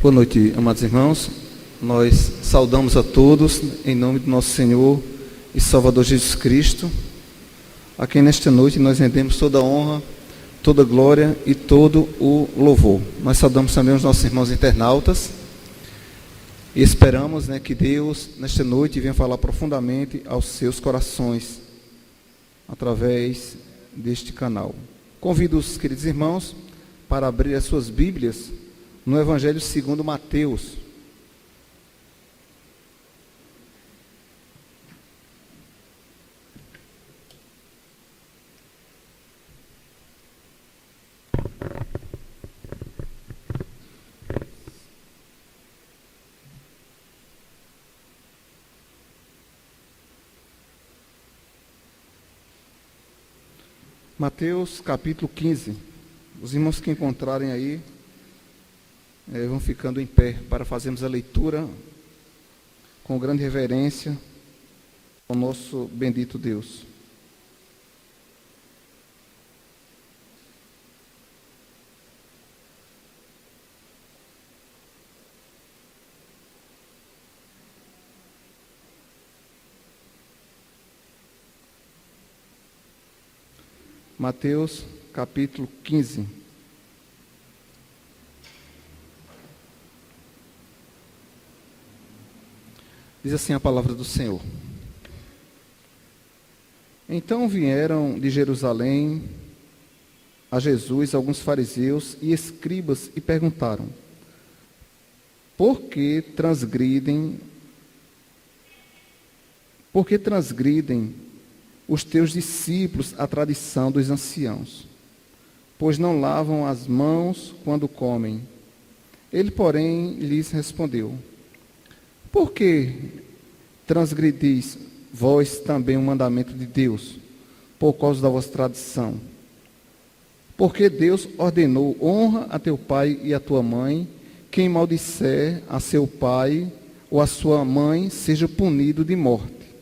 Boa noite, amados irmãos. Nós saudamos a todos em nome do nosso Senhor e Salvador Jesus Cristo, a quem nesta noite nós rendemos toda a honra, toda a glória e todo o louvor. Nós saudamos também os nossos irmãos internautas e esperamos, que Deus nesta noite venha falar profundamente aos seus corações através deste canal. Convido os queridos irmãos para abrir as suas Bíblias no Evangelho segundo Mateus. Mateus capítulo 15. Os irmãos que encontrarem aí, vão ficando em pé para fazermos a leitura com grande reverência ao nosso bendito Deus. Mateus capítulo 15. Diz assim a palavra do Senhor. Então vieram de Jerusalém a Jesus alguns fariseus e escribas e perguntaram: Por que transgridem os teus discípulos a tradição dos anciãos, pois não lavam as mãos quando comem? Ele, porém, lhes respondeu: Por que transgredis vós também o mandamento de Deus, por causa da vossa tradição? Porque Deus ordenou: honra a teu pai e a tua mãe. Quem maldisser a seu pai ou a sua mãe seja punido de morte.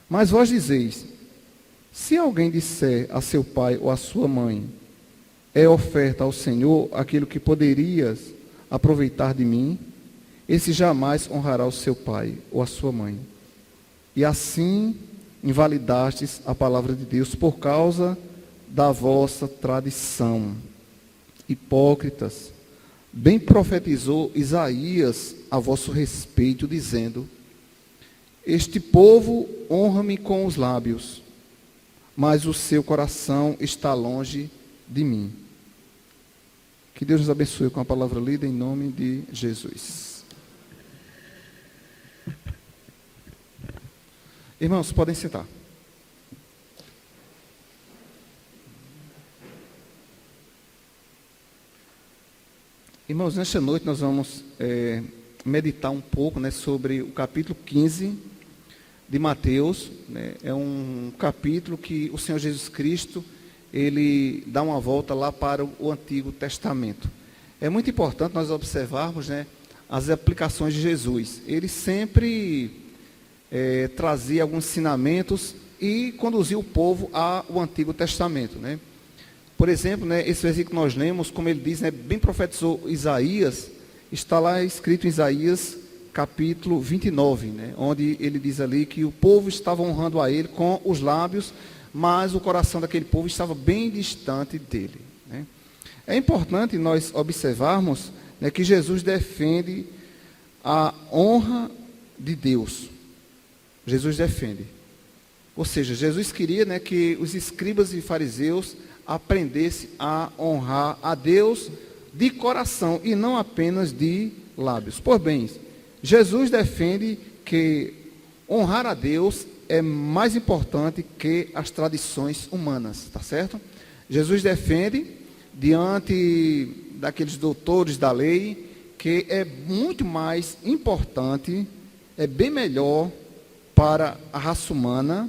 Mas vós dizeis: se alguém disser a seu pai ou a sua mãe, é oferta ao Senhor aquilo que poderias aproveitar de mim, esse jamais honrará o seu pai ou a sua mãe. E assim invalidastes a palavra de Deus por causa da vossa tradição. Hipócritas, bem profetizou Isaías a vosso respeito, dizendo: Este povo honra-me com os lábios, mas o seu coração está longe de mim. Que Deus nos abençoe com a palavra lida em nome de Jesus. Irmãos, podem sentar. Irmãos, nesta noite nós vamos meditar um pouco sobre o capítulo 15 de Mateus. É um capítulo que o Senhor Jesus Cristo, ele dá uma volta lá para o Antigo Testamento. É muito importante nós observarmos as aplicações de Jesus. Ele sempre trazia alguns ensinamentos e conduzia o povo ao Antigo Testamento. Por exemplo, esse versículo que nós lemos, como ele diz, bem profetizou Isaías, está lá escrito em Isaías capítulo 29, onde ele diz ali que o povo estava honrando a ele com os lábios, mas o coração daquele povo estava bem distante dele. É importante nós observarmos que Jesus defende a honra de Deus. Jesus defende. Ou seja, Jesus queria que os escribas e fariseus aprendessem a honrar a Deus de coração e não apenas de lábios. Por bem, Jesus defende que honrar a Deus é mais importante que as tradições humanas, tá certo? Jesus defende, diante daqueles doutores da lei, que é muito mais importante, é bem melhor para a raça humana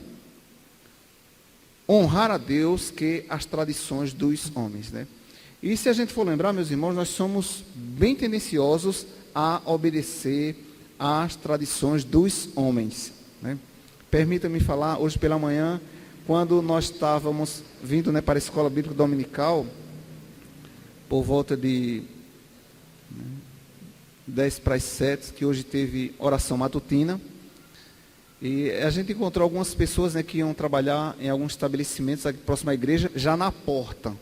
honrar a Deus que as tradições dos homens. E se a gente for lembrar, meus irmãos, nós somos bem tendenciosos a obedecer às tradições dos homens. Permita-me falar, hoje pela manhã, quando nós estávamos vindo para a escola bíblica dominical, por volta de 10 para as 7, que hoje teve oração matutina. E a gente encontrou algumas pessoas, né, que iam trabalhar em alguns estabelecimentos aqui próximo à igreja, já na porta,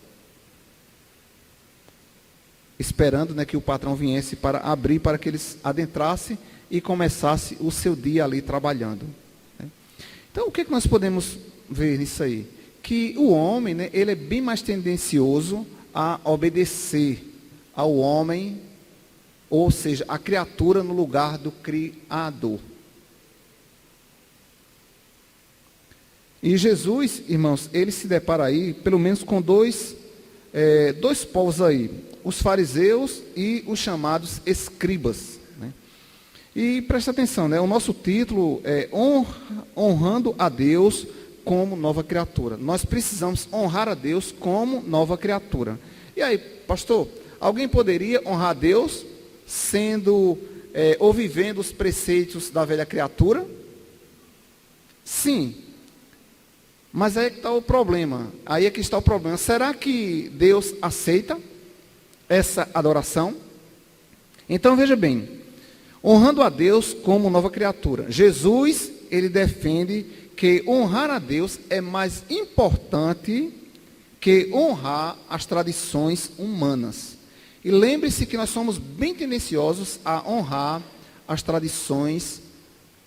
esperando, né, que o patrão viesse para abrir, para que eles adentrassem e começassem o seu dia ali trabalhando, né? Então, o que nós podemos ver nisso aí? Que o homem, né, ele é bem mais tendencioso a obedecer ao homem, ou seja, a criatura no lugar do Criador. E Jesus, irmãos, ele se depara aí, pelo menos com dois povos aí, os fariseus e os chamados escribas, né? E presta atenção, né? O nosso título é honrando a Deus como nova criatura. Nós precisamos honrar a Deus como nova criatura. E aí, pastor, alguém poderia honrar a Deus sendo ou vivendo os preceitos da velha criatura? Sim. Mas aí é que está o problema. Aí é que está o problema. Será que Deus aceita essa adoração? Então veja bem, honrando a Deus como nova criatura. Jesus, ele defende que honrar a Deus é mais importante que honrar as tradições humanas. E lembre-se que nós somos bem tendenciosos a honrar as tradições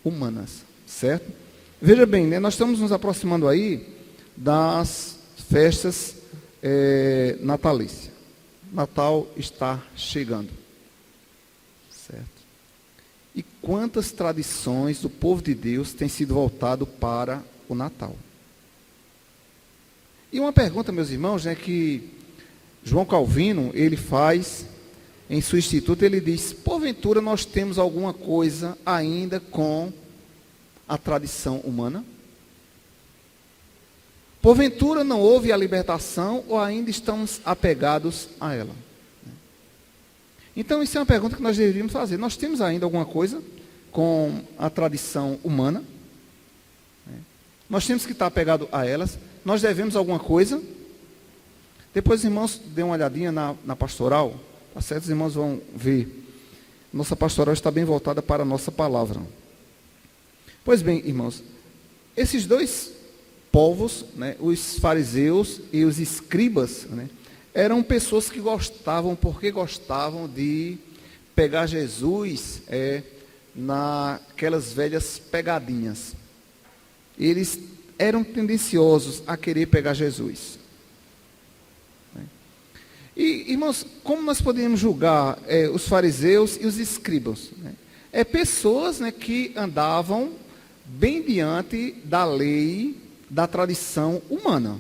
humanas, certo? Veja bem, né, nós estamos nos aproximando aí das festas natalícias. Natal está chegando, certo? E quantas tradições do povo de Deus têm sido voltado para o Natal? E uma pergunta, meus irmãos, né, que João Calvino, ele faz em seu instituto, ele diz: porventura nós temos alguma coisa ainda com a tradição humana? Porventura não houve a libertação ou ainda estamos apegados a ela? Então, isso é uma pergunta que nós deveríamos fazer. Nós temos ainda alguma coisa com a tradição humana? Nós temos que estar apegados a elas? Nós devemos alguma coisa? Depois, os irmãos, dêem uma olhadinha na pastoral, tá certo? Os irmãos vão ver. Nossa pastoral está bem voltada para a nossa palavra. Pois bem, irmãos, esses dois povos, né, os fariseus e os escribas, né, eram pessoas que gostavam de pegar Jesus naquelas velhas pegadinhas. Eles eram tendenciosos a querer pegar Jesus. E, irmãos, como nós podemos julgar os fariseus e os escribas? Pessoas, né, que andavam bem diante da lei, da tradição humana.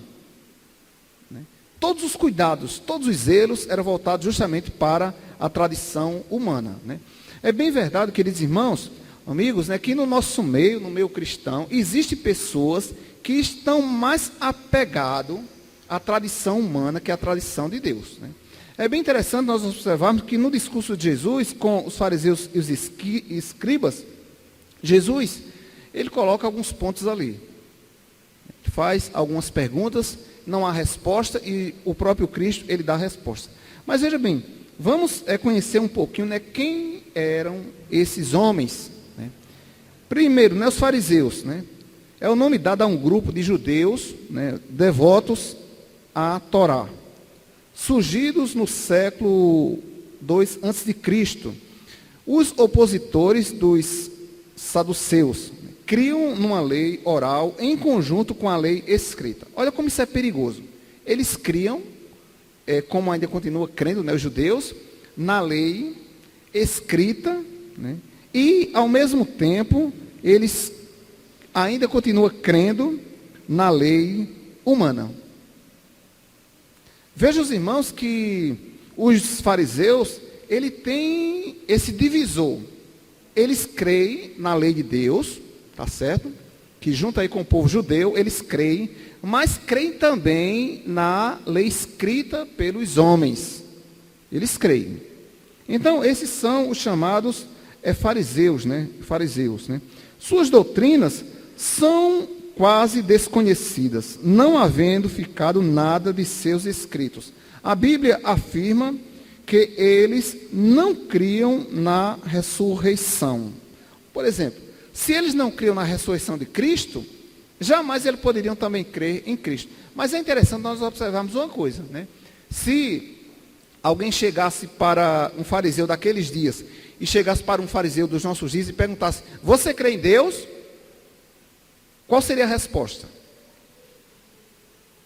Todos os cuidados, todos os zelos eram voltados justamente para a tradição humana, né? É bem verdade, queridos irmãos, amigos, né, que no nosso meio, no meio cristão, existem pessoas que estão mais apegadas à tradição humana que à tradição de Deus, né? É bem interessante nós observarmos que no discurso de Jesus, com os fariseus e os escribas, Jesus, ele coloca alguns pontos ali. Faz algumas perguntas, não há resposta, e o próprio Cristo, ele dá a resposta. Mas veja bem, vamos conhecer um pouquinho, né, quem eram esses homens, né? Primeiro, né, os fariseus, né? É o nome dado a um grupo de judeus, né, devotos à Torá, surgidos no século II a.C. Os opositores dos saduceus criam numa lei oral em conjunto com a lei escrita. Olha como isso é perigoso. Eles criam, como ainda continua crendo, né, os judeus, na lei escrita, né, e ao mesmo tempo eles ainda continuam crendo na lei humana. Veja, os irmãos, que os fariseus, ele tem esse divisor. Eles creem na lei de Deus, tá certo? Que junto aí com o povo judeu, eles creem, mas creem também na lei escrita pelos homens. Eles creem. Então, esses são os chamados fariseus, né? Fariseus, né? Suas doutrinas são quase desconhecidas, não havendo ficado nada de seus escritos. A Bíblia afirma que eles não criam na ressurreição. Por exemplo, se eles não criam na ressurreição de Cristo, jamais eles poderiam também crer em Cristo. Mas é interessante nós observarmos uma coisa, né? Se alguém chegasse para um fariseu daqueles dias, e chegasse para um fariseu dos nossos dias e perguntasse: você crê em Deus? Qual seria a resposta?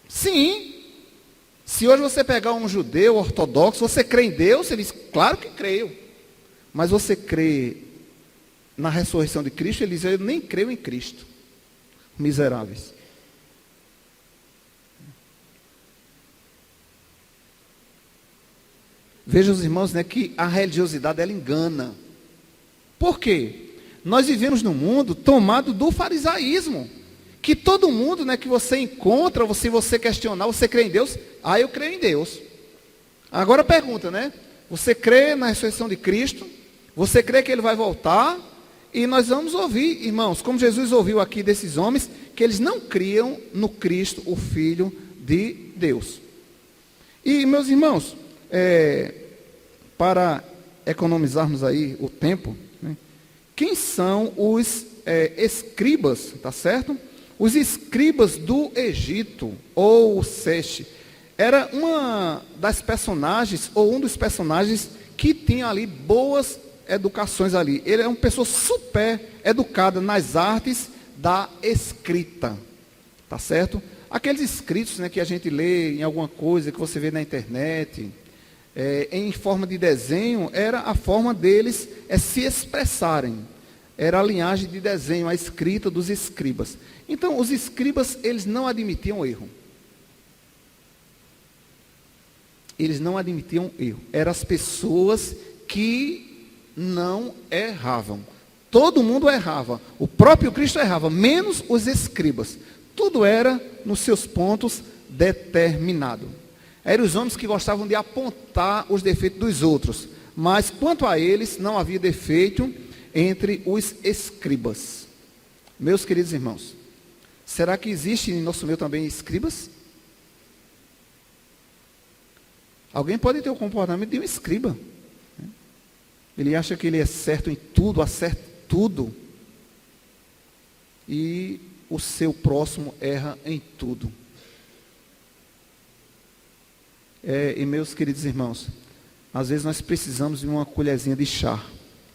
Sim. Se hoje você pegar um judeu ortodoxo, você crê em Deus? Ele diz: claro que creio. Mas você crê na ressurreição de Cristo? Ele diz: eu nem creio em Cristo. Miseráveis. Veja os irmãos, né, que a religiosidade ela engana. Por quê? Nós vivemos num mundo tomado do farisaísmo. Que todo mundo, né, que você encontra, se você questionar, você crê em Deus? Ah, eu creio em Deus. Agora pergunta, né? Você crê na ressurreição de Cristo? Você crê que Ele vai voltar? E nós vamos ouvir, irmãos, como Jesus ouviu aqui desses homens, que eles não criam no Cristo, o Filho de Deus. E, meus irmãos, para economizarmos aí o tempo, né, quem são os escribas, tá certo? Os escribas do Egito, ou o Sete, era uma das personagens, ou um dos personagens que tinha ali boas educações ali. Ele é uma pessoa super educada nas artes da escrita, tá certo? Aqueles escritos, né, que a gente lê em alguma coisa, que você vê na internet, em forma de desenho, era a forma deles se expressarem. Era a linhagem de desenho, a escrita dos escribas. Então, os escribas, eles não admitiam erro. Eles não admitiam erro. Eram as pessoas que não erravam. Todo mundo errava. O próprio Cristo errava, menos os escribas. Tudo era nos seus pontos determinado. Eram os homens que gostavam de apontar os defeitos dos outros. Mas, quanto a eles, não havia defeito entre os escribas. Meus queridos irmãos, será que existe em nosso meio também escribas? Alguém pode ter o comportamento de um escriba. Ele acha que ele é certo em tudo, acerta tudo. E o seu próximo erra em tudo. E meus queridos irmãos, às vezes nós precisamos de uma colherzinha de chá.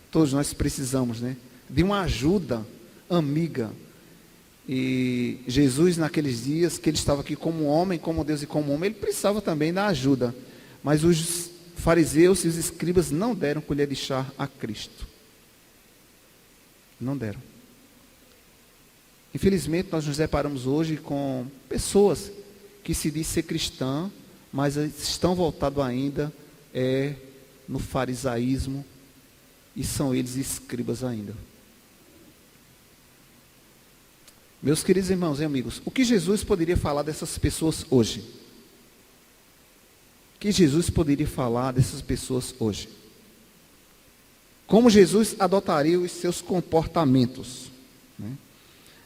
Todos nós precisamos, né? De uma ajuda amiga. E Jesus, naqueles dias, que ele estava aqui como homem, como Deus e como homem, ele precisava também da ajuda. Mas os fariseus e os escribas não deram colher de chá a Cristo. Não deram. Infelizmente, nós nos deparamos hoje com pessoas que se dizem ser cristã, mas estão voltados ainda no farisaísmo, e são eles escribas ainda. Meus queridos irmãos e amigos, o que Jesus poderia falar dessas pessoas hoje? O que Jesus poderia falar dessas pessoas hoje? Como Jesus adotaria os seus comportamentos? Né?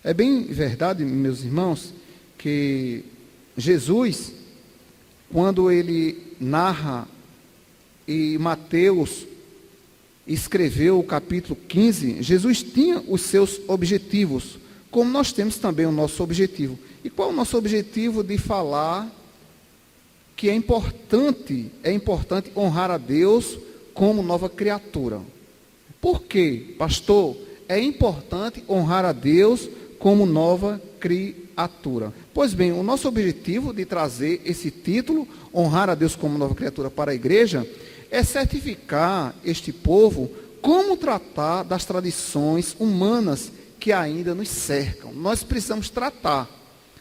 É bem verdade, meus irmãos, que Jesus, quando ele narra, e Mateus escreveu o capítulo 15, Jesus tinha os seus objetivos, como nós temos também o nosso objetivo. E qual é o nosso objetivo de falar que é importante honrar a Deus como nova criatura? Por quê, pastor? É importante honrar a Deus como nova criatura. Pois bem, o nosso objetivo de trazer esse título, honrar a Deus como nova criatura, para a igreja, é certificar este povo como tratar das tradições humanas que ainda nos cercam. Nós precisamos tratar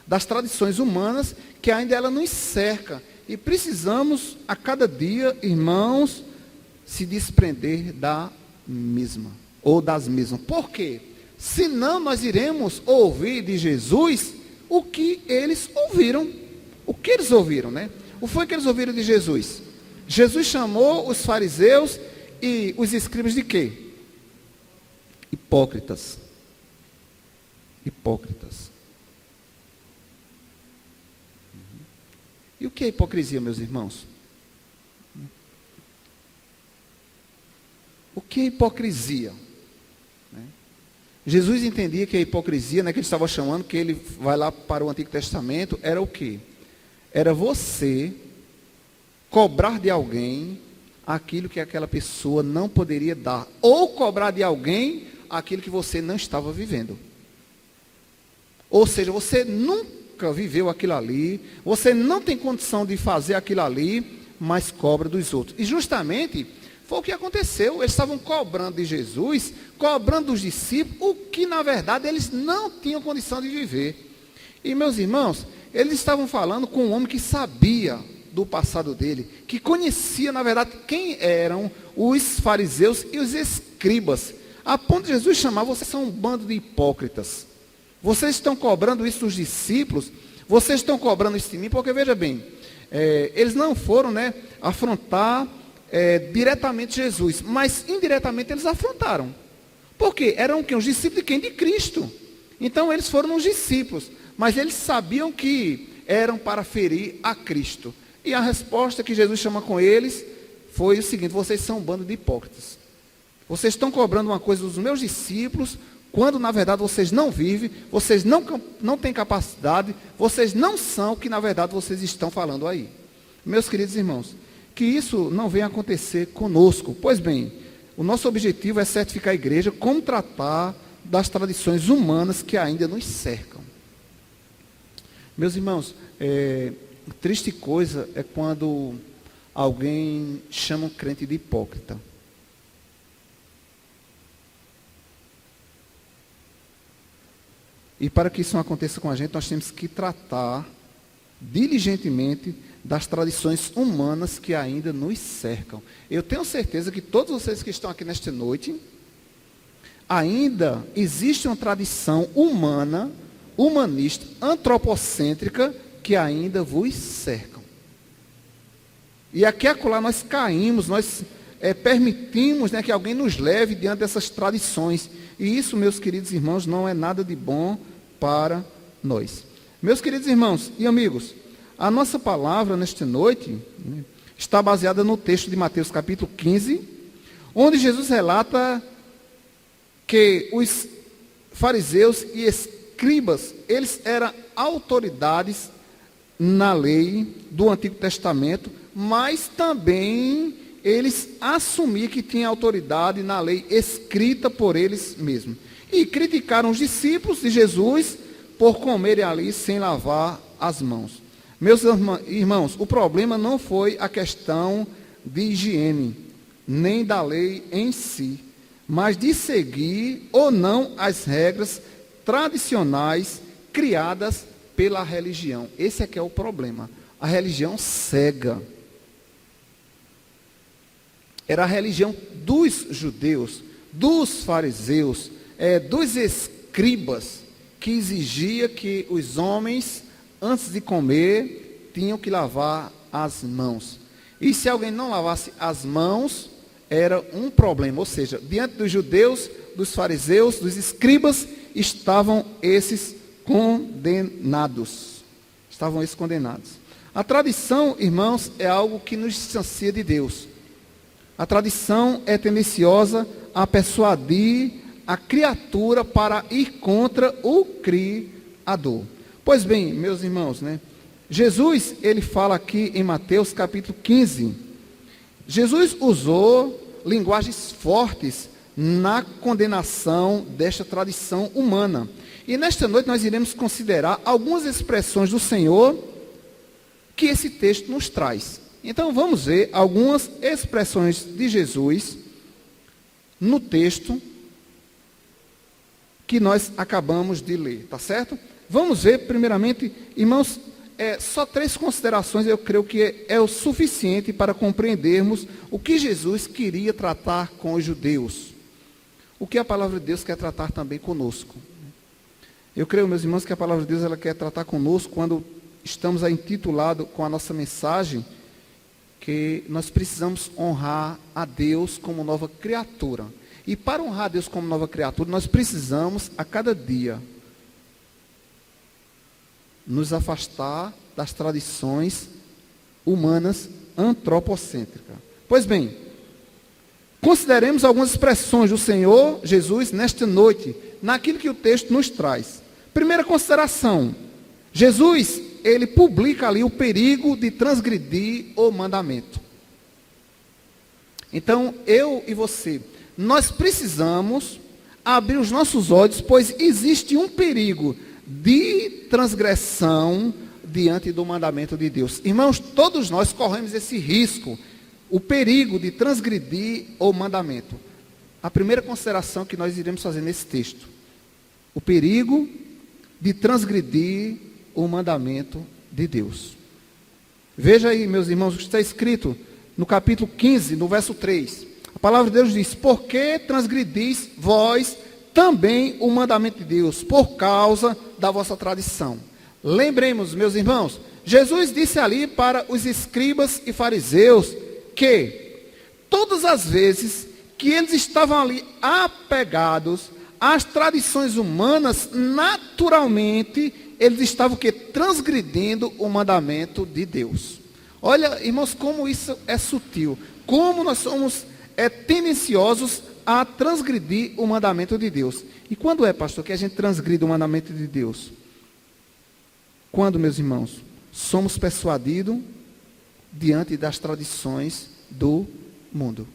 das tradições humanas que ainda ela nos cerca. E precisamos, a cada dia, irmãos, se desprender da mesma, ou das mesmas. Por quê? Senão nós iremos ouvir de Jesus o que eles ouviram. O que eles ouviram, né? O que foi que eles ouviram de Jesus? Jesus chamou os fariseus e os escribas de quê? Hipócritas. Hipócritas. E o que é hipocrisia, meus irmãos? O que é hipocrisia? Jesus entendia que a hipocrisia, que ele estava chamando, que ele vai lá para o Antigo Testamento, era o quê? Era você cobrar de alguém aquilo que aquela pessoa não poderia dar, ou cobrar de alguém aquilo que você não estava vivendo. Ou seja, você nunca viveu aquilo ali, você não tem condição de fazer aquilo ali, mas cobra dos outros. E justamente foi o que aconteceu. Eles estavam cobrando de Jesus, cobrando dos discípulos, o que na verdade eles não tinham condição de viver. E meus irmãos, eles estavam falando com um homem que sabia do passado dele, que conhecia na verdade quem eram os fariseus e os escribas, a ponto de Jesus chamar: vocês são um bando de hipócritas. Vocês estão cobrando isso dos discípulos, vocês estão cobrando isso de mim, porque veja bem, eles não foram afrontar diretamente Jesus, mas indiretamente eles afrontaram. Por quê? Eram os discípulos de quem? De Cristo. Então eles foram os discípulos, mas eles sabiam que eram para ferir a Cristo. E a resposta que Jesus chama com eles foi o seguinte: vocês são um bando de hipócritas. Vocês estão cobrando uma coisa dos meus discípulos, quando na verdade vocês não vivem, vocês não têm capacidade, vocês não são o que na verdade vocês estão falando aí. Meus queridos irmãos, que isso não venha acontecer conosco. Pois bem, o nosso objetivo é certificar a igreja como tratar das tradições humanas que ainda nos cercam. Meus irmãos, triste coisa é quando alguém chama um crente de hipócrita. E para que isso não aconteça com a gente, nós temos que tratar diligentemente das tradições humanas que ainda nos cercam. Eu tenho certeza que todos vocês que estão aqui nesta noite, ainda existe uma tradição humana, humanista, antropocêntrica, que ainda vos cercam. E aqui e acolá nós caímos, nós permitimos que alguém nos leve diante dessas tradições. E isso, meus queridos irmãos, não é nada de bom para nós. Meus queridos irmãos e amigos, a nossa palavra nesta noite está baseada no texto de Mateus capítulo 15, onde Jesus relata que os fariseus e escribas, eles eram autoridades na lei do Antigo Testamento, mas também eles assumiam que tinham autoridade na lei escrita por eles mesmos. E criticaram os discípulos de Jesus por comerem ali sem lavar as mãos. Meus irmãos, o problema não foi a questão de higiene, nem da lei em si, mas de seguir ou não as regras tradicionais criadas pela religião. Esse é que é o problema. A religião cega. Era a religião dos judeus, dos fariseus, dos escribas, que exigia que os homens, antes de comer, tinham que lavar as mãos. E se alguém não lavasse as mãos, era um problema. Ou seja, diante dos judeus, dos fariseus, dos escribas, estavam esses condenados. Estavam esses condenados. A tradição, irmãos, é algo que nos distancia de Deus. A tradição é tendenciosa a persuadir a criatura para ir contra o Criador. Pois bem, meus irmãos, Jesus, ele fala aqui em Mateus capítulo 15. Jesus usou linguagens fortes na condenação desta tradição humana. E nesta noite nós iremos considerar algumas expressões do Senhor que esse texto nos traz. Então vamos ver algumas expressões de Jesus no texto que nós acabamos de ler, tá certo? Vamos ver primeiramente, irmãos, só 3 considerações eu creio que é o suficiente para compreendermos o que Jesus queria tratar com os judeus. O que a palavra de Deus quer tratar também conosco. Eu creio, meus irmãos, que a palavra de Deus ela quer tratar conosco quando estamos intitulados com a nossa mensagem, que nós precisamos honrar a Deus como nova criatura. E para honrar a Deus como nova criatura, nós precisamos, a cada dia, nos afastar das tradições humanas antropocêntricas. Pois bem, consideremos algumas expressões do Senhor Jesus nesta noite, naquilo que o texto nos traz. Primeira consideração, Jesus, ele publica ali o perigo de transgredir o mandamento. Então, eu e você, nós precisamos abrir os nossos olhos, pois existe um perigo de transgressão diante do mandamento de Deus. Irmãos, todos nós corremos esse risco, o perigo de transgredir o mandamento. A primeira consideração que nós iremos fazer nesse texto, o perigo de transgredir o mandamento de Deus. Veja aí, meus irmãos, o que está escrito no capítulo 15, no verso 3. A palavra de Deus diz: por que transgredis vós também o mandamento de Deus, por causa da vossa tradição? Lembremos, meus irmãos, Jesus disse ali para os escribas e fariseus que todas as vezes que eles estavam ali apegados às tradições humanas, naturalmente eles estavam transgredindo o mandamento de Deus. Olha, irmãos, como isso é sutil, como nós somos tendenciosos a transgredir o mandamento de Deus. E quando é, pastor, que a gente transgride o mandamento de Deus? Quando, meus irmãos, somos persuadidos diante das tradições do mundo.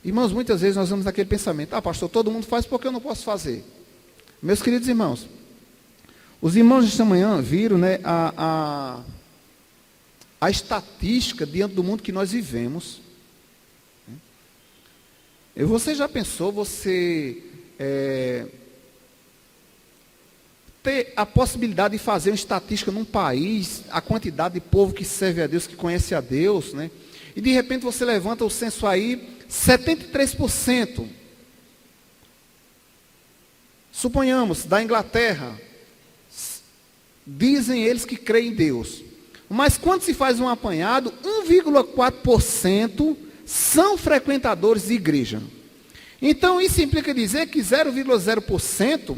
Irmãos, muitas vezes nós vamos naquele pensamento: ah, pastor, todo mundo faz, porque eu não posso fazer? Meus queridos irmãos, os irmãos esta manhã viram, né, a estatística diante do mundo que nós vivemos. Você já pensou, você ter a possibilidade de fazer uma estatística num país, a quantidade de povo que serve a Deus, que conhece a Deus, né? E de repente você levanta o censo aí, 73%. Suponhamos, da Inglaterra, dizem eles que creem em Deus. Mas quando se faz um apanhado, 1,4% são frequentadores de igreja. Então isso implica dizer que 0,0%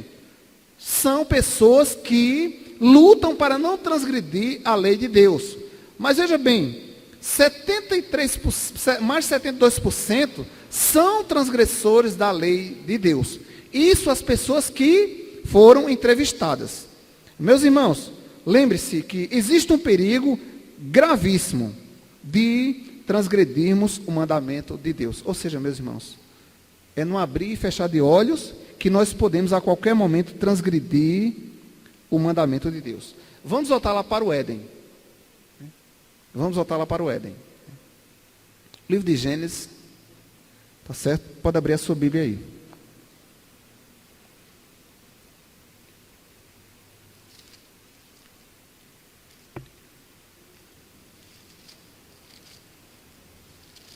são pessoas que lutam para não transgredir a lei de Deus. Mas veja bem, 73%, mais de 72% são transgressores da lei de Deus. Isso as pessoas que foram entrevistadas. Meus irmãos, lembre-se que existe um perigo gravíssimo de transgredirmos o mandamento de Deus. Ou seja, meus irmãos, é no abrir e fechar de olhos que nós podemos a qualquer momento transgredir o mandamento de Deus. Vamos voltar lá para o Éden. Vamos voltar lá para o Éden. Livro de Gênesis. Tá certo? Pode abrir a sua Bíblia aí.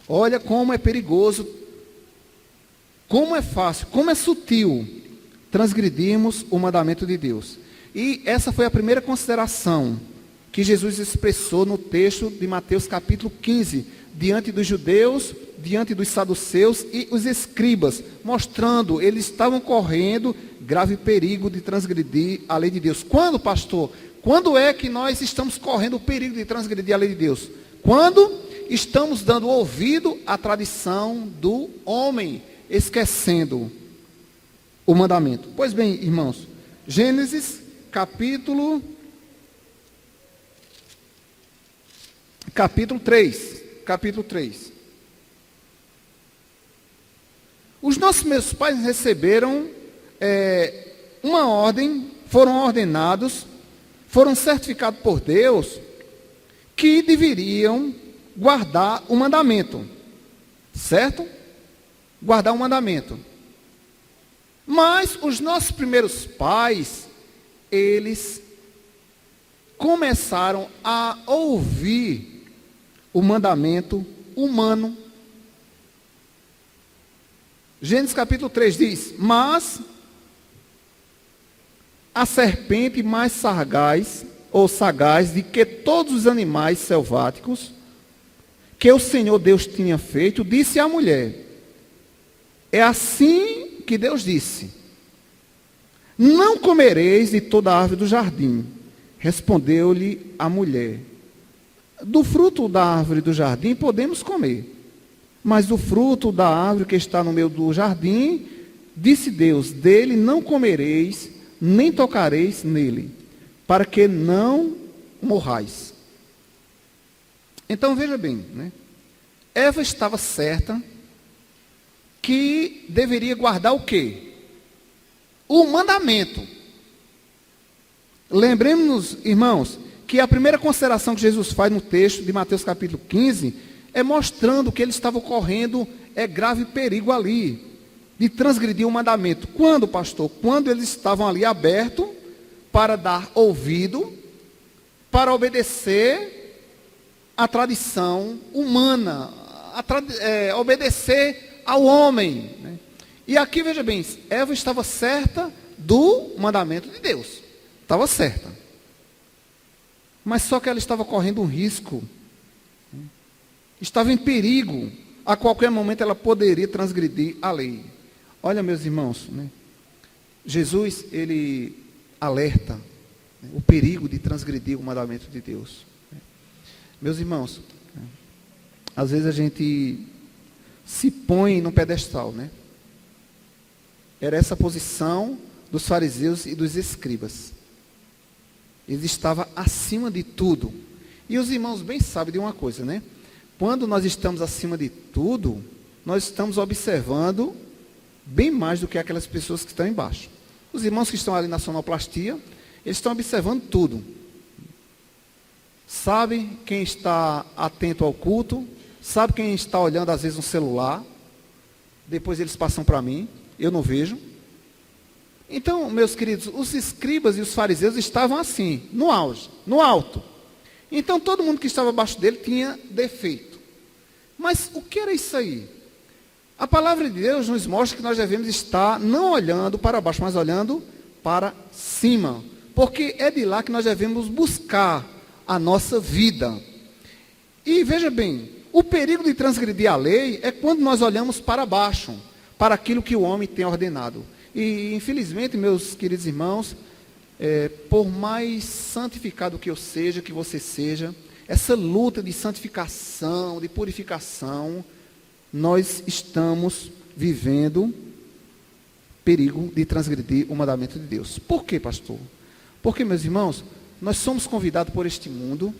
Olha como é perigoso, como é fácil, como é sutil transgredirmos o mandamento de Deus. E essa foi a primeira consideração que Jesus expressou no texto de Mateus capítulo 15, diante dos judeus, diante dos saduceus e os escribas, mostrando, eles estavam correndo grave perigo de transgredir a lei de Deus. Quando, pastor? Quando é que nós estamos correndo o perigo de transgredir a lei de Deus? Quando estamos dando ouvido à tradição do homem, esquecendo o mandamento. Pois bem, irmãos, Gênesis capítulo 3. Os nossos meus pais receberam uma ordem, foram ordenados, foram certificados por Deus, que deveriam guardar o mandamento, certo? Guardar o mandamento. Mas os nossos primeiros pais, eles começaram a ouvir o mandamento humano. Gênesis capítulo 3 diz: mas a serpente mais sagaz, ou sagaz, de que todos os animais selváticos que o Senhor Deus tinha feito, disse à mulher: é assim que Deus disse: não comereis de toda a árvore do jardim. Respondeu-lhe a mulher: do fruto da árvore do jardim podemos comer, Mas do fruto da árvore que está no meio do jardim, disse Deus, dele não comereis, nem tocareis nele, para que não morrais. Então veja bem, né? Eva estava certa que deveria guardar o quê? O mandamento. Lembremos-nos, irmãos, que a primeira consideração que Jesus faz no texto de Mateus capítulo 15 é mostrando que eles estavam correndo grave perigo ali, de transgredir o mandamento. Quando, pastor? Quando eles estavam ali abertos para dar ouvido, para obedecer a tradição humana, obedecer ao homem. Né? E aqui, veja bem, Eva estava certa do mandamento de Deus. Estava certa. Mas só que ela estava correndo um risco. Estava em perigo. A qualquer momento ela poderia transgredir a lei. Olha, meus irmãos, né? Jesus, ele alerta, né, o perigo de transgredir o mandamento de Deus. Meus irmãos, às vezes a gente se põe no pedestal, né? Era essa a posição dos fariseus e dos escribas. Eles estavam acima de tudo. E os irmãos bem sabem de uma coisa, né? Quando nós estamos acima de tudo, nós estamos observando bem mais do que aquelas pessoas que estão embaixo. Os irmãos que estão ali na sonoplastia, eles estão observando tudo. Sabe quem está atento ao culto, sabe quem está olhando às vezes no celular, depois eles passam para mim, eu não vejo. Então, meus queridos, os escribas e os fariseus estavam assim, no auge, no alto. Então, todo mundo que estava abaixo dele tinha defeito. Mas o que era isso aí? A palavra de Deus nos mostra que nós devemos estar não olhando para baixo, mas olhando para cima. Porque é de lá que nós devemos buscar a nossa vida. E veja bem, o perigo de transgredir a lei é quando nós olhamos para baixo, para aquilo que o homem tem ordenado. E infelizmente, meus queridos irmãos, por mais santificado que eu seja, que você seja, essa luta de santificação, de purificação, nós estamos vivendo perigo de transgredir o mandamento de Deus. Por quê, pastor? Porque, meus irmãos, nós somos convidados por este mundo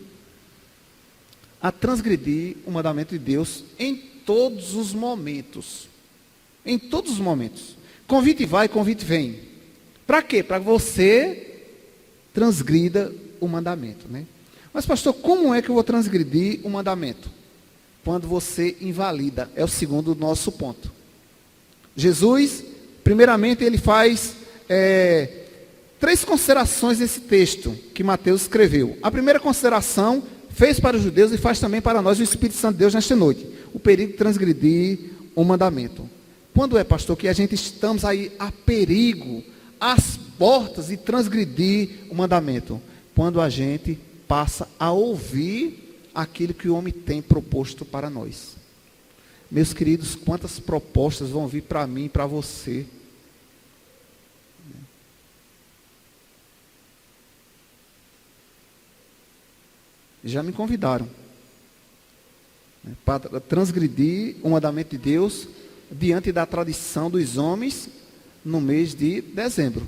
a transgredir o mandamento de Deus em todos os momentos. Em todos os momentos. Convite vai, convite vem. Para quê? Para que você transgrida o mandamento, né? Mas, pastor, como é que eu vou transgredir o mandamento? Quando você invalida. É o segundo nosso ponto. Jesus, primeiramente, ele faz 3 considerações nesse texto que Mateus escreveu. A primeira consideração fez para os judeus e faz também para nós o Espírito Santo de Deus nesta noite. O perigo de transgredir o mandamento. Quando é, pastor, que a gente estamos aí a perigo, às portas de transgredir o mandamento? Quando a gente passa a ouvir aquilo que o homem tem proposto para nós. Meus queridos, quantas propostas vão vir para mim e para você? Já me convidaram, né, para transgredir o mandamento de Deus diante da tradição dos homens no mês de dezembro.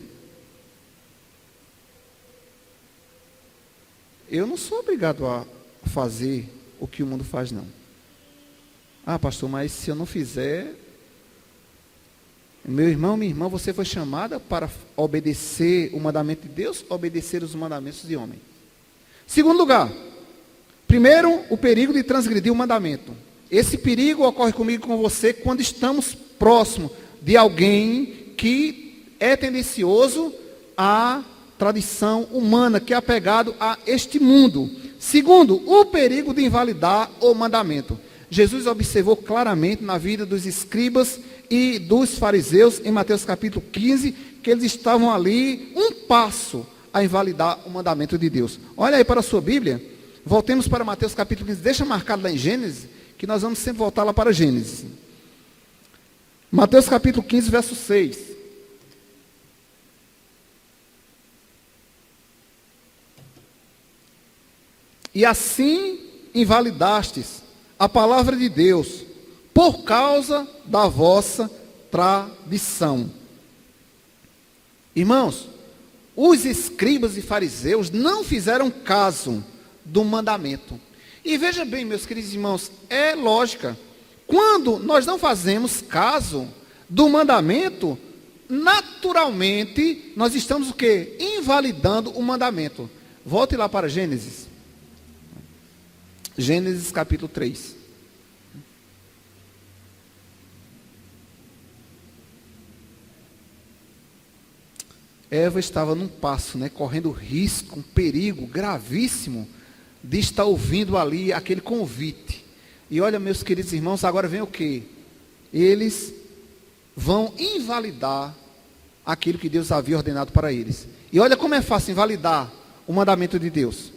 Eu não sou obrigado a fazer o que o mundo faz, não. Ah, pastor, mas se eu não fizer... Meu irmão, minha irmã, você foi chamada para obedecer o mandamento de Deus, obedecer os mandamentos de homem. Segundo lugar, primeiro, o perigo de transgredir o mandamento. Esse perigo ocorre comigo e com você quando estamos próximos de alguém que é tendencioso à tradição humana, que é apegado a este mundo. Segundo, o perigo de invalidar o mandamento. Jesus observou claramente na vida dos escribas e dos fariseus, em Mateus capítulo 15, que eles estavam ali um passo a invalidar o mandamento de Deus. Olha aí para a sua Bíblia, voltemos para Mateus capítulo 15, deixa marcado lá em Gênesis, que nós vamos sempre voltar lá para Gênesis. Mateus capítulo 15, verso 6. E assim invalidastes a palavra de Deus, por causa da vossa tradição. Irmãos, os escribas e fariseus não fizeram caso do mandamento. E veja bem, meus queridos irmãos, é lógica. Quando nós não fazemos caso do mandamento, naturalmente, nós estamos o quê? Invalidando o mandamento. Volte lá para Gênesis. Gênesis capítulo 3. Eva estava num passo, correndo risco, um perigo gravíssimo de estar ouvindo ali aquele convite. E olha, meus queridos irmãos, agora vem o quê? Eles vão invalidar aquilo que Deus havia ordenado para eles. E olha como é fácil invalidar o mandamento de Deus.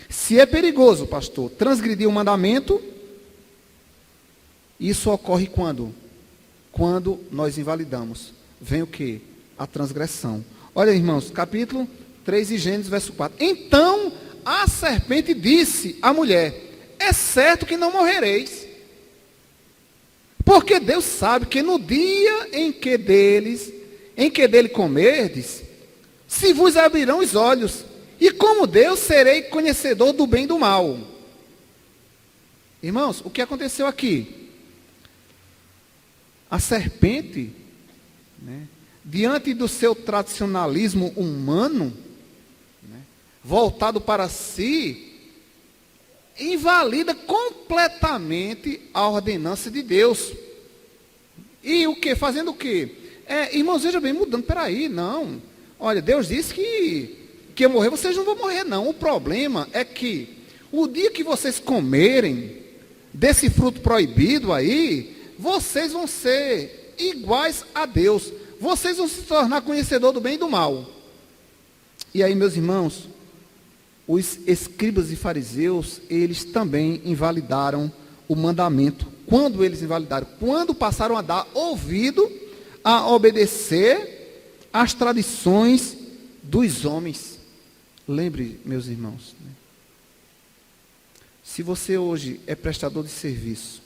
Se é perigoso, pastor, transgredir o mandamento, isso ocorre quando? Quando nós invalidamos. Vem o quê? A transgressão. Olha, irmãos, capítulo 3 de Gênesis, verso 4. Então a serpente disse à mulher: é certo que não morrereis, porque Deus sabe que no dia em que dele comerdes, se vos abrirão os olhos, e como Deus serei conhecedor do bem e do mal. Irmãos, o que aconteceu aqui? A serpente, diante do seu tradicionalismo humano, voltado para si, invalida completamente a ordenança de Deus. E o que? Fazendo o quê? Irmãos, veja bem, mudando, peraí, não. Olha, Deus disse que eu morrer, vocês não vão morrer, não. O problema é que o dia que vocês comerem desse fruto proibido aí, vocês vão ser iguais a Deus. Vocês vão se tornar conhecedor do bem e do mal. E aí, meus irmãos, os escribas e fariseus, eles também invalidaram o mandamento. Quando eles invalidaram? Quando passaram a dar ouvido, a obedecer às tradições dos homens. Lembre, meus irmãos, se você hoje é prestador de serviço,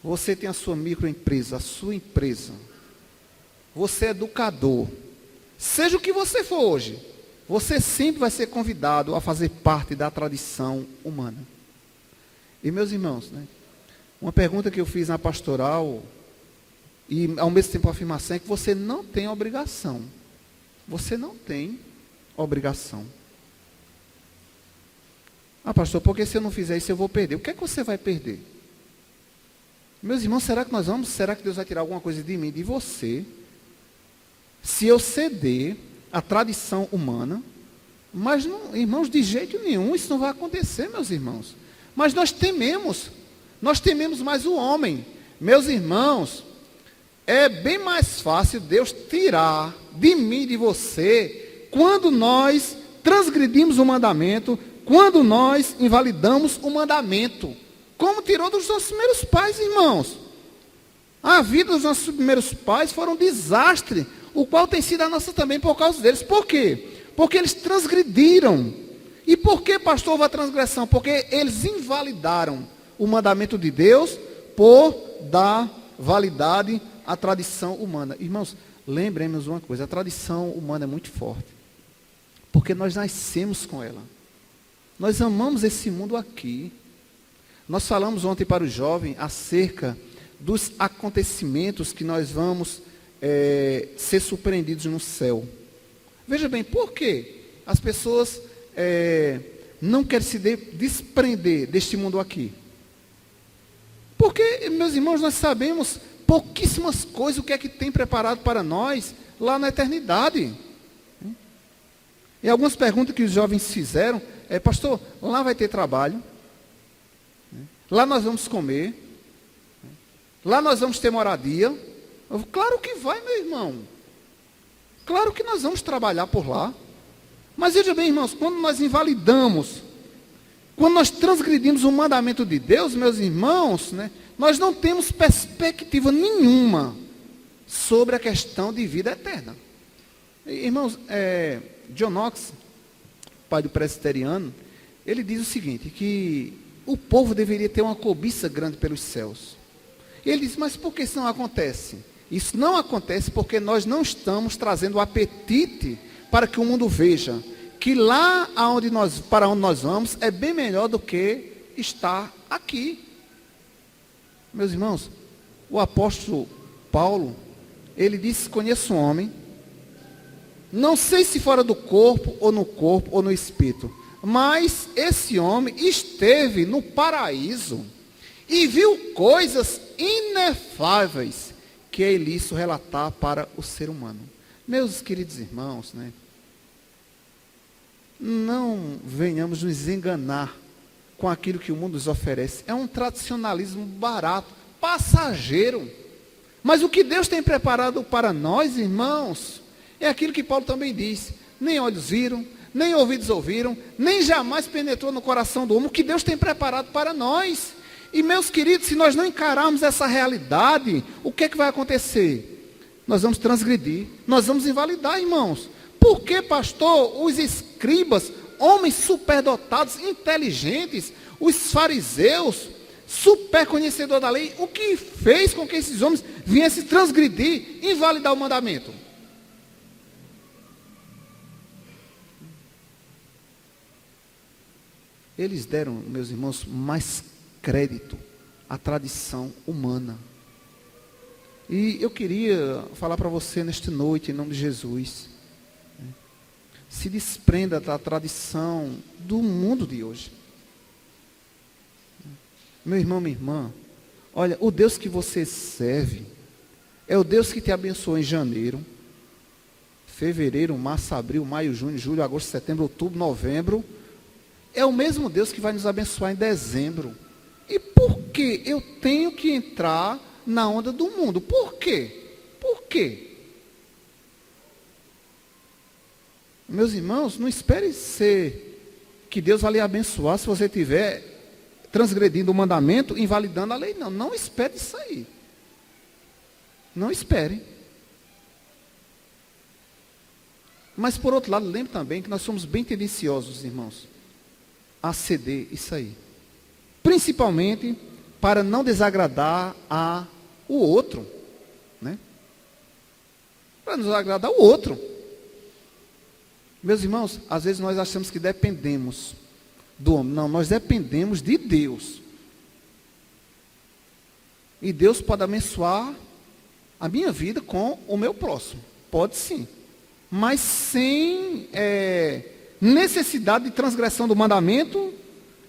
você tem a sua microempresa, a sua empresa, você é educador, seja o que você for hoje, você sempre vai ser convidado a fazer parte da tradição humana. E meus irmãos, uma pergunta que eu fiz na pastoral, e ao mesmo tempo a afirmação, é que você não tem obrigação. Você não tem obrigação. Ah, pastor, porque se eu não fizer isso eu vou perder. O que é que você vai perder? Meus irmãos, será que Deus vai tirar alguma coisa de mim, de você, se eu ceder à tradição humana? Mas, não, irmãos, de jeito nenhum, isso não vai acontecer, meus irmãos. Mas nós tememos mais o homem. Meus irmãos, é bem mais fácil Deus tirar de mim e de você, quando nós transgredimos o mandamento, quando nós invalidamos o mandamento, como tirou dos nossos primeiros pais, irmãos. A vida dos nossos primeiros pais foi um desastre, o qual tem sido a nossa também por causa deles. Por quê? Porque eles transgrediram. E por que, pastor, houve a transgressão? Porque eles invalidaram o mandamento de Deus por dar validade à tradição humana. Irmãos, lembremos uma coisa, a tradição humana é muito forte, porque nós nascemos com ela. Nós amamos esse mundo aqui. Nós falamos ontem para o jovem acerca dos acontecimentos que nós vamos ser surpreendidos no céu. Veja bem, por que as pessoas não querem se desprender deste mundo aqui? Porque, meus irmãos, nós sabemos pouquíssimas coisas, o que é que tem preparado para nós lá na eternidade. E algumas perguntas que os jovens fizeram, pastor, lá vai ter trabalho, lá nós vamos comer, lá nós vamos ter moradia. Claro que vai, meu irmão. Claro que nós vamos trabalhar por lá. Mas veja bem, irmãos, quando nós invalidamos, quando nós transgredimos o mandamento de Deus, meus irmãos, nós não temos perspectiva nenhuma sobre a questão de vida eterna. Irmãos, John Knox, pai do presbiteriano, ele diz o seguinte, que o povo deveria ter uma cobiça grande pelos céus. E ele diz, mas por que isso não acontece? Isso não acontece porque nós não estamos trazendo o apetite para que o mundo veja que lá para onde nós vamos é bem melhor do que estar aqui. Meus irmãos, o apóstolo Paulo, ele disse, conheço um homem, não sei se fora do corpo, ou no espírito, mas esse homem esteve no paraíso e viu coisas inefáveis que é ilícito relatar para o ser humano. Meus queridos irmãos, né? Não venhamos nos enganar com aquilo que o mundo nos oferece. É um tradicionalismo barato, passageiro. Mas o que Deus tem preparado para nós, irmãos, é aquilo que Paulo também diz. Nem olhos viram, nem ouvidos ouviram, nem jamais penetrou no coração do homem o que Deus tem preparado para nós. E meus queridos, se nós não encararmos essa realidade, o que é que vai acontecer? Nós vamos transgredir, nós vamos invalidar, irmãos. Por que, pastor, os escribas, homens superdotados, inteligentes, os fariseus, super conhecedor da lei, o que fez com que esses homens viessem transgredir, invalidar o mandamento? Eles deram, meus irmãos, mais crédito à tradição humana. E eu queria falar para você nesta noite, em nome de Jesus, se desprenda da tradição do mundo de hoje. Meu irmão, minha irmã, olha, o Deus que você serve é o Deus que te abençoou em janeiro, fevereiro, março, abril, maio, junho, julho, agosto, setembro, outubro, novembro. É o mesmo Deus que vai nos abençoar em dezembro. E por que eu tenho que entrar na onda do mundo? Por quê? Por quê? Meus irmãos, não espere ser que Deus vai lhe abençoar se você estiver transgredindo o mandamento, invalidando a lei. Não, não espere isso aí. Não espere. Mas por outro lado, lembre também que nós somos bem tendenciosos, irmãos, a ceder isso aí. Principalmente para não desagradar o outro. Né? Para não desagradar o outro. Meus irmãos, às vezes nós achamos que dependemos do homem. Não, nós dependemos de Deus. E Deus pode abençoar a minha vida com o meu próximo. Pode sim. Mas sem necessidade de transgressão do mandamento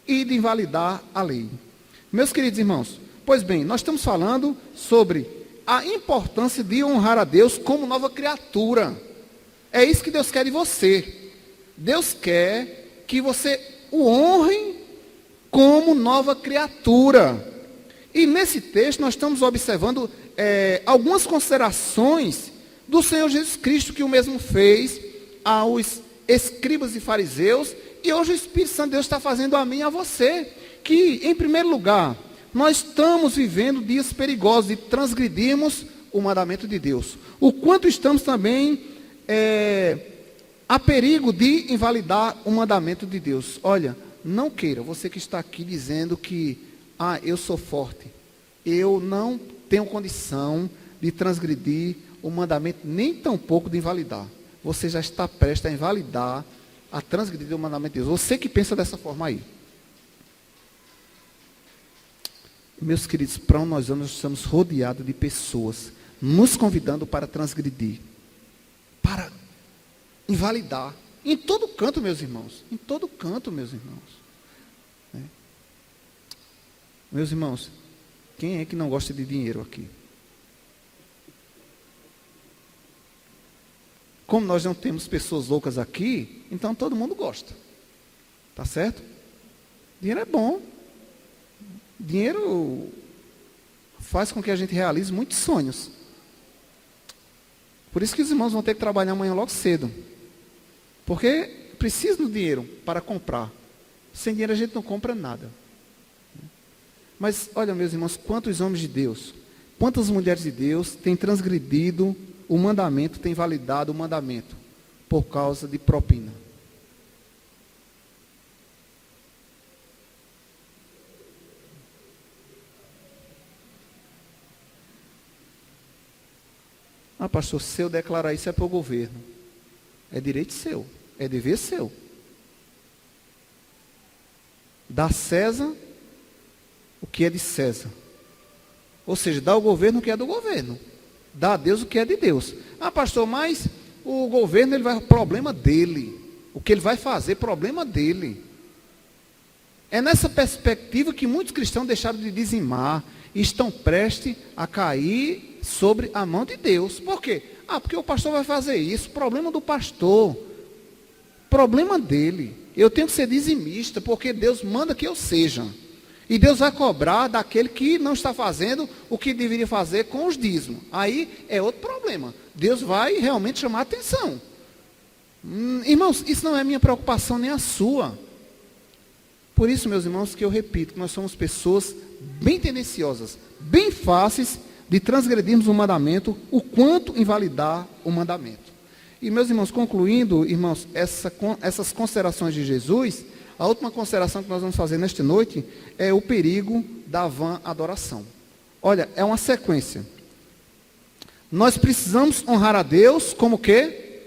e de invalidar a lei. Meus queridos irmãos, pois bem, nós estamos falando sobre a importância de honrar a Deus como nova criatura. É isso que Deus quer de você. Deus quer que você o honre como nova criatura. E nesse texto nós estamos observando algumas considerações do Senhor Jesus Cristo, que o mesmo fez aos escribas e fariseus, e hoje o Espírito Santo de Deus está fazendo a mim e a você, que em primeiro lugar, nós estamos vivendo dias perigosos de transgredirmos o mandamento de Deus. O quanto estamos também há perigo de invalidar o mandamento de Deus. Olha, não queira, você que está aqui dizendo que, eu sou forte, eu não tenho condição de transgredir o mandamento, nem tampouco de invalidar. Você já está prestes a invalidar, a transgredir o mandamento de Deus. Você que pensa dessa forma aí. Meus queridos, para onde nós vamos, nós estamos rodeados de pessoas nos convidando para transgredir, para invalidar. Em todo canto, meus irmãos. Em todo canto, meus irmãos. Meus irmãos, quem é que não gosta de dinheiro aqui? Como nós não temos pessoas loucas aqui, então todo mundo gosta. Tá certo? Dinheiro é bom. Dinheiro faz com que a gente realize muitos sonhos. Por isso que os irmãos vão ter que trabalhar amanhã logo cedo. Porque precisa do dinheiro para comprar. Sem dinheiro a gente não compra nada. Mas olha, meus irmãos, quantos homens de Deus, quantas mulheres de Deus têm transgredido o mandamento, têm validado o mandamento por causa de propina. Ah, pastor, se eu declarar isso é para o governo. É direito seu, é dever seu. Dá a César o que é de César. Ou seja, dá ao governo o que é do governo. Dá a Deus o que é de Deus. Ah, pastor, mas o governo, ele vai, problema dele. O que ele vai fazer, problema dele. É nessa perspectiva que muitos cristãos deixaram de dizimar e estão prestes a cair sobre a mão de Deus. Por quê? Ah, porque o pastor vai fazer isso. Problema do pastor. Problema dele. Eu tenho que ser dizimista, porque Deus manda que eu seja. E Deus vai cobrar daquele que não está fazendo o que deveria fazer com os dízimos. Aí é outro problema. Deus vai realmente chamar a atenção. Irmãos, isso não é minha preocupação nem a sua. Por isso, meus irmãos, que eu repito, que nós somos pessoas bem tendenciosas, bem fáceis de transgredirmos o mandamento, o quanto invalidar o mandamento. E, meus irmãos, concluindo, irmãos, essas considerações de Jesus, a última consideração que nós vamos fazer nesta noite é o perigo da vã adoração. Olha, é uma sequência. Nós precisamos honrar a Deus como o quê?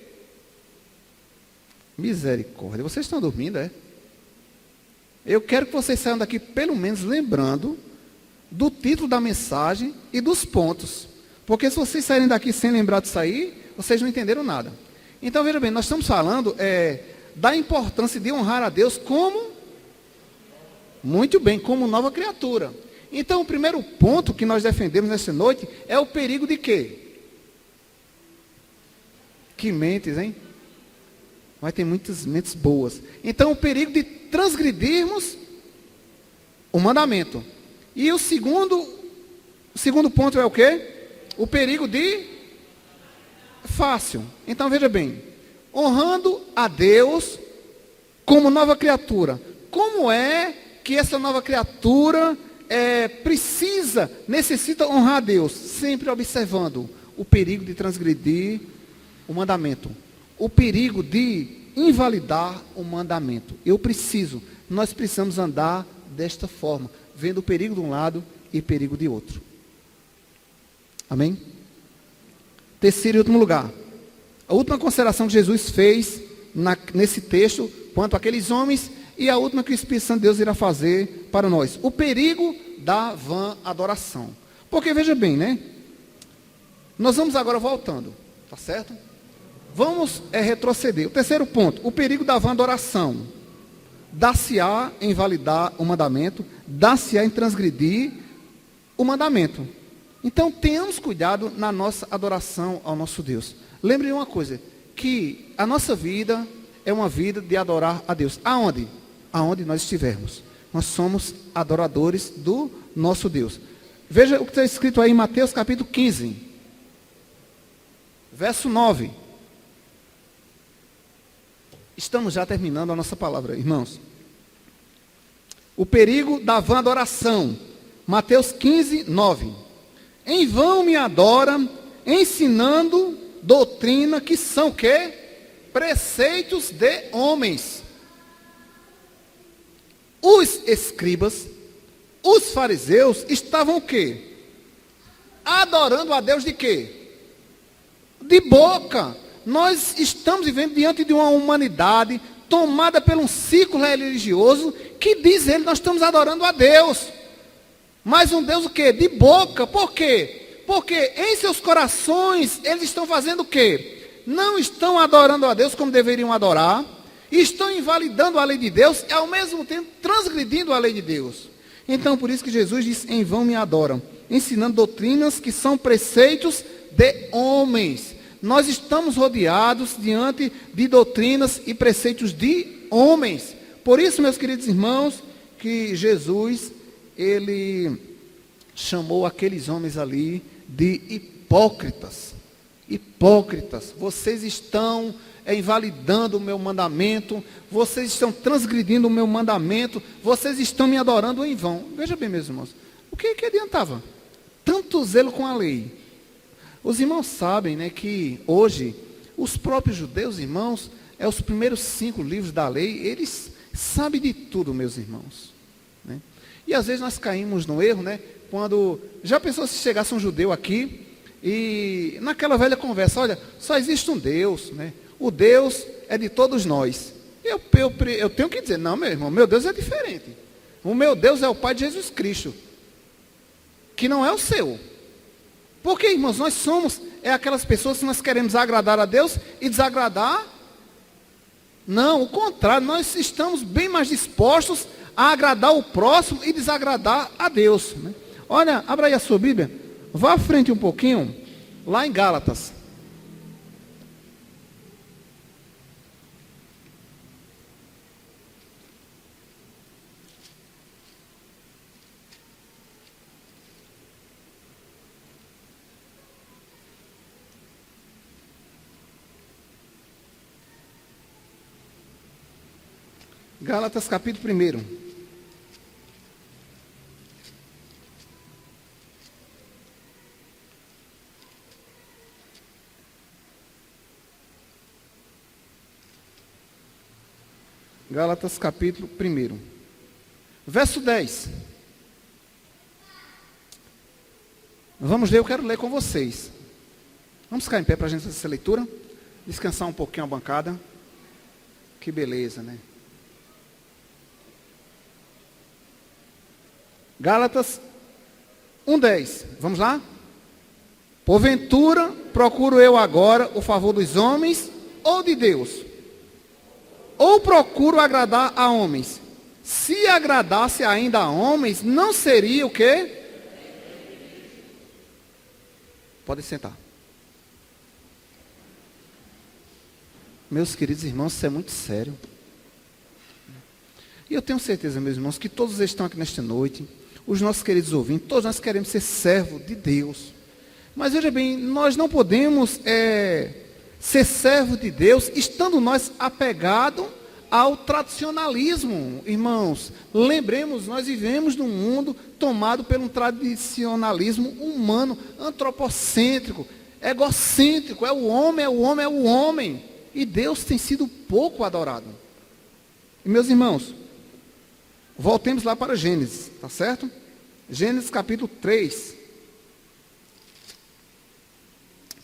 Misericórdia. Vocês estão dormindo, é? Eu quero que vocês saiam daqui pelo menos lembrando do título da mensagem e dos pontos. Porque se vocês saírem daqui sem lembrar disso aí, vocês não entenderam nada. Então, veja bem, nós estamos falando da importância de honrar a Deus como, muito bem, como nova criatura. Então, o primeiro ponto que nós defendemos nessa noite é o perigo de quê? Que mentes, hein? Mas tem muitas mentes boas. Então, o perigo de transgredirmos o mandamento. E o segundo ponto é o quê? O perigo de fácil. Então, veja bem. Honrando a Deus como nova criatura. Como é que essa nova criatura necessita honrar a Deus? Sempre observando o perigo de transgredir o mandamento. O perigo de invalidar o mandamento. Nós precisamos andar desta forma, vendo o perigo de um lado e o perigo de outro. Amém? Terceiro e último lugar. A última consideração que Jesus fez nesse texto, quanto àqueles homens, e a última que o Espírito Santo de Deus irá fazer para nós. O perigo da vã adoração. Porque veja bem, né? Nós vamos agora voltando, tá certo? Vamos retroceder. O terceiro ponto, o perigo da vã adoração. Dá-se-á em invalidar o mandamento, dá-se-á em transgredir o mandamento. Então, tenhamos cuidado na nossa adoração ao nosso Deus. Lembre de uma coisa, que a nossa vida é uma vida de adorar a Deus. Aonde? Aonde nós estivermos. Nós somos adoradores do nosso Deus. Veja o que está escrito aí em Mateus capítulo 15, verso 9. Estamos já terminando a nossa palavra, irmãos. O perigo da vã adoração. Mateus 15, 9. Em vão me adora, ensinando doutrina que são o quê? Preceitos de homens. Os escribas, os fariseus, estavam o quê? Adorando a Deus de quê? De boca. Nós estamos vivendo diante de uma humanidade tomada por um ciclo religioso que diz ele, nós estamos adorando a Deus. Mas um Deus o quê? De boca. Por quê? Porque em seus corações eles estão fazendo o quê? Não estão adorando a Deus como deveriam adorar. Estão invalidando a lei de Deus e ao mesmo tempo transgredindo a lei de Deus. Então por isso que Jesus diz, em vão me adoram, ensinando doutrinas que são preceitos de homens. Nós estamos rodeados diante de doutrinas e preceitos de homens. Por isso, meus queridos irmãos, que Jesus, ele chamou aqueles homens ali de hipócritas. Hipócritas, vocês estão invalidando o meu mandamento, vocês estão transgredindo o meu mandamento, vocês estão me adorando em vão. Veja bem, meus irmãos, o que adiantava? Tanto zelo com a lei. Os irmãos sabem, né, que hoje, os próprios judeus, irmãos, os primeiros 5 livros da lei, eles sabem de tudo, meus irmãos. Né? E às vezes nós caímos no erro, né, quando, já pensou se chegasse um judeu aqui, E naquela velha conversa, olha, só existe um Deus, né? O Deus é de todos nós. Eu tenho que dizer, não, meu irmão, meu Deus é diferente. O meu Deus é o Pai de Jesus Cristo, que não é o seu. Porque, irmãos, nós somos aquelas pessoas que nós queremos agradar a Deus e desagradar. Não, o contrário, nós estamos bem mais dispostos a agradar o próximo e desagradar a Deus, né? Olha, abra aí a sua Bíblia, vá à frente um pouquinho, lá em Gálatas. Gálatas capítulo 1. Gálatas capítulo 1. Verso 10. Vamos ler, eu quero ler com vocês. Vamos ficar em pé para a gente fazer essa leitura. Descansar um pouquinho a bancada. Que beleza, né? Gálatas 1:10. Vamos lá? Porventura, procuro eu agora o favor dos homens ou de Deus? Ou procuro agradar a homens? Se agradasse ainda a homens, não seria o quê? Pode sentar. Meus queridos irmãos, isso é muito sério. E eu tenho certeza, meus irmãos, que todos estão aqui nesta noite, os nossos queridos ouvintes, todos nós queremos ser servo de Deus. Mas veja bem, nós não podemos ser servo de Deus, estando nós apegados ao tradicionalismo, irmãos. Lembremos, nós vivemos num mundo tomado por um tradicionalismo humano, antropocêntrico, egocêntrico. É o homem, é o homem, é o homem. E Deus tem sido pouco adorado. E meus irmãos, voltemos lá para Gênesis, tá certo? Gênesis capítulo 3.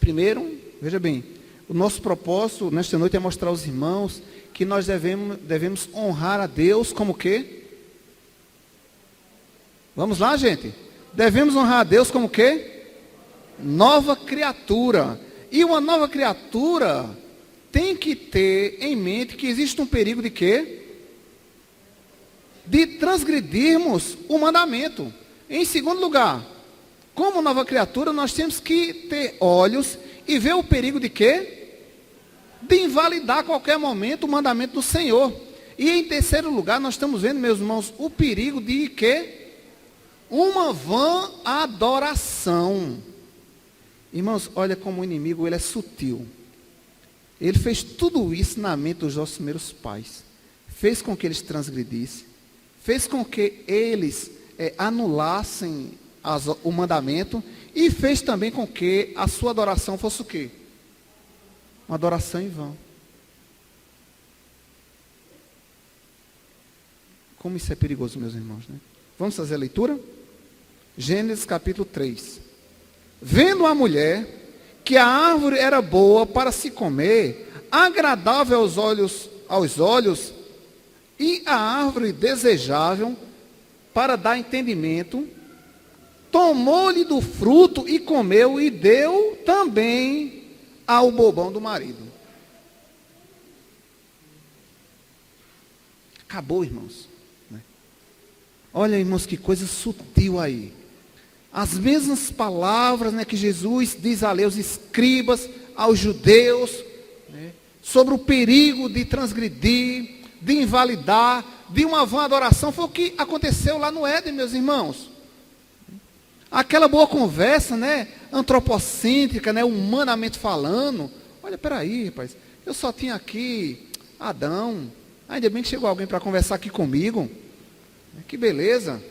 Primeiro, veja bem, o nosso propósito nesta noite é mostrar aos irmãos que nós devemos honrar a Deus como o quê? Vamos lá, gente? Devemos honrar a Deus como o quê? Nova criatura. E uma nova criatura tem que ter em mente que existe um perigo de quê? De transgredirmos o mandamento. Em segundo lugar, como nova criatura, nós temos que ter olhos e ver o perigo de quê? De invalidar a qualquer momento o mandamento do Senhor. E em terceiro lugar, nós estamos vendo, meus irmãos, o perigo de quê? Uma vã adoração. Irmãos, olha como o inimigo, ele é sutil. Ele fez tudo isso na mente dos nossos primeiros pais. Fez com que eles transgredissem. Fez com que eles anulassem o mandamento. E fez também com que a sua adoração fosse o quê? Uma adoração em vão. Como isso é perigoso, meus irmãos, né? Vamos fazer a leitura? Gênesis capítulo 3. Vendo a mulher que a árvore era boa para se comer, agradável aos olhos, e a árvore desejável para dar entendimento, tomou-lhe do fruto e comeu, e deu também ao bobão do marido. Acabou, irmãos. Olha, irmãos, que coisa sutil aí. As mesmas palavras, né, que Jesus diz ali aos escribas, aos judeus, né, sobre o perigo de transgredir, de invalidar, de uma vã adoração, foi o que aconteceu lá no Éden, meus irmãos. Aquela boa conversa, né, antropocêntrica, né, humanamente falando. Olha, peraí, rapaz, eu só tinha aqui Adão, ainda bem que chegou alguém para conversar aqui comigo. Que beleza.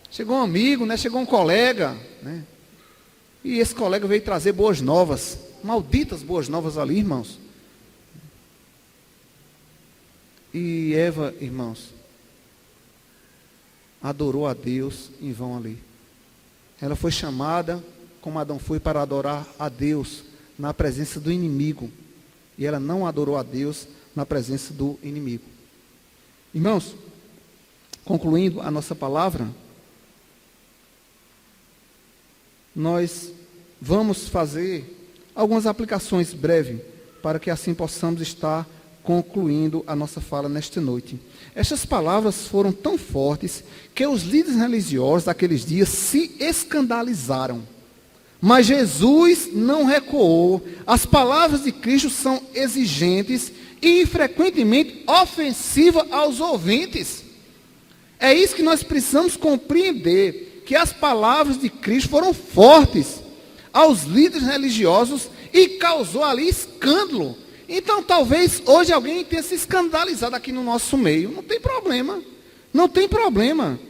Chegou um amigo, né? Chegou um colega, né? E esse colega veio trazer boas novas. Malditas boas novas ali, irmãos. E Eva, irmãos, adorou a Deus em vão ali. Ela foi chamada como Adão foi para adorar a Deus na presença do inimigo. E ela não adorou a Deus na presença do inimigo. Irmãos, concluindo a nossa palavra, nós vamos fazer algumas aplicações breves, para que assim possamos estar concluindo a nossa fala nesta noite. Estas palavras foram tão fortes que os líderes religiosos daqueles dias se escandalizaram. Mas Jesus não recuou. As palavras de Cristo são exigentes e frequentemente ofensivas aos ouvintes. É isso que nós precisamos compreender, que as palavras de Cristo foram fortes aos líderes religiosos e causou ali escândalo. Então, talvez hoje alguém tenha se escandalizado aqui no nosso meio. Não tem problema. Não tem problema.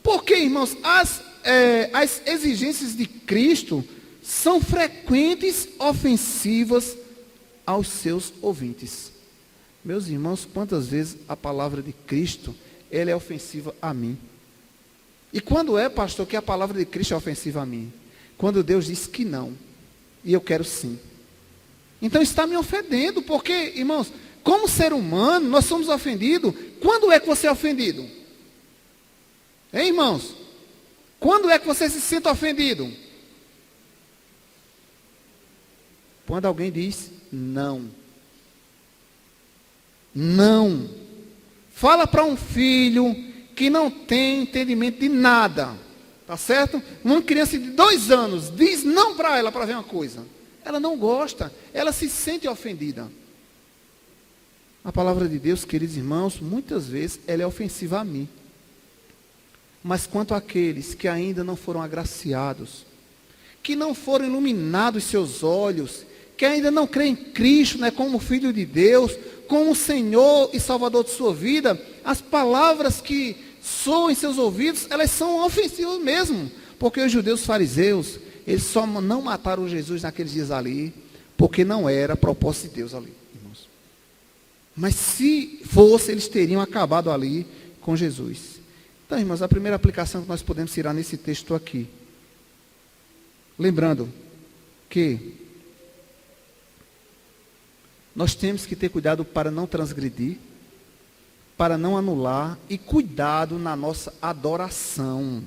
Porque, irmãos, as exigências de Cristo são frequentes, ofensivas aos seus ouvintes. Meus irmãos, quantas vezes a palavra de Cristo, ela é ofensiva a mim? E quando é, pastor, que a palavra de Cristo é ofensiva a mim? Quando Deus diz que não, e eu quero sim. Então está me ofendendo, porque, irmãos, como ser humano, nós somos ofendidos. Quando é que você é ofendido? Hein, irmãos? Quando é que você se sente ofendido? Quando alguém diz não. Não. Fala para um filho que não tem entendimento de nada. Tá certo? Uma criança de 2 anos diz não para ela para ver uma coisa. Ela não gosta. Ela se sente ofendida. A palavra de Deus, queridos irmãos, muitas vezes ela é ofensiva a mim. Mas quanto àqueles que ainda não foram agraciados, que não foram iluminados seus olhos, que ainda não creem em Cristo, né, como Filho de Deus, como Senhor e Salvador de sua vida, as palavras que soam em seus ouvidos, elas são ofensivas mesmo. Porque os judeus fariseus, eles só não mataram Jesus naqueles dias ali, porque não era propósito de Deus ali, irmãos. Mas se fosse, eles teriam acabado ali com Jesus. Então, irmãos, a primeira aplicação que nós podemos tirar nesse texto aqui, lembrando que nós temos que ter cuidado para não transgredir, para não anular, e cuidado na nossa adoração.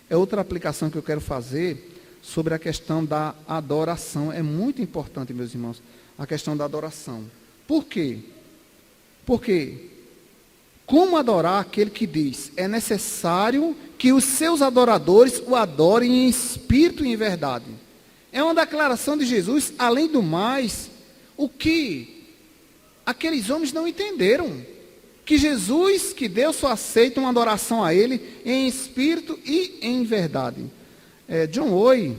É outra aplicação que eu quero fazer sobre a questão da adoração. É muito importante, meus irmãos, a questão da adoração. Por quê? Porque como adorar aquele que diz, é necessário que os seus adoradores o adorem em espírito e em verdade. É uma declaração de Jesus, além do mais, o que aqueles homens não entenderam. Que Jesus, que Deus só aceita uma adoração a Ele em espírito e em verdade. John Owen,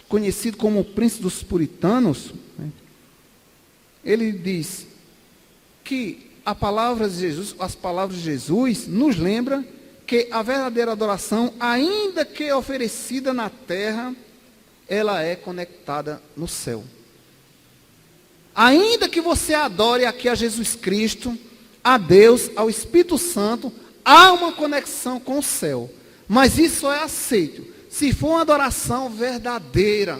conhecido como o príncipe dos puritanos, né, ele diz que as palavras de Jesus nos lembram que a verdadeira adoração, ainda que oferecida na terra, ela é conectada no céu. Ainda que você adore aqui a Jesus Cristo, a Deus, ao Espírito Santo, há uma conexão com o céu. Mas isso é aceito se for uma adoração verdadeira,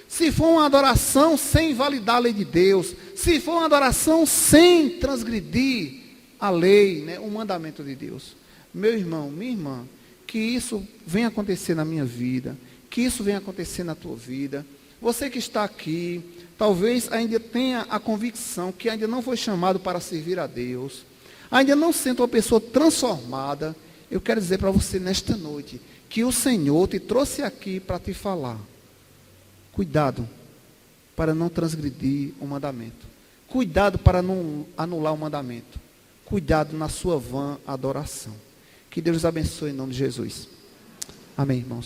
se for uma adoração sem validar a lei de Deus, se for uma adoração sem transgredir a lei, né, o mandamento de Deus. Meu irmão, minha irmã, que isso venha acontecer na minha vida, que isso venha acontecer na tua vida. Você que está aqui, talvez ainda tenha a convicção que ainda não foi chamado para servir a Deus, ainda não sente uma pessoa transformada. Eu quero dizer para você nesta noite, que o Senhor te trouxe aqui para te falar. Cuidado para não transgredir o mandamento. Cuidado para não anular o mandamento. Cuidado na sua vã adoração. Que Deus abençoe em nome de Jesus. Amém, irmãos.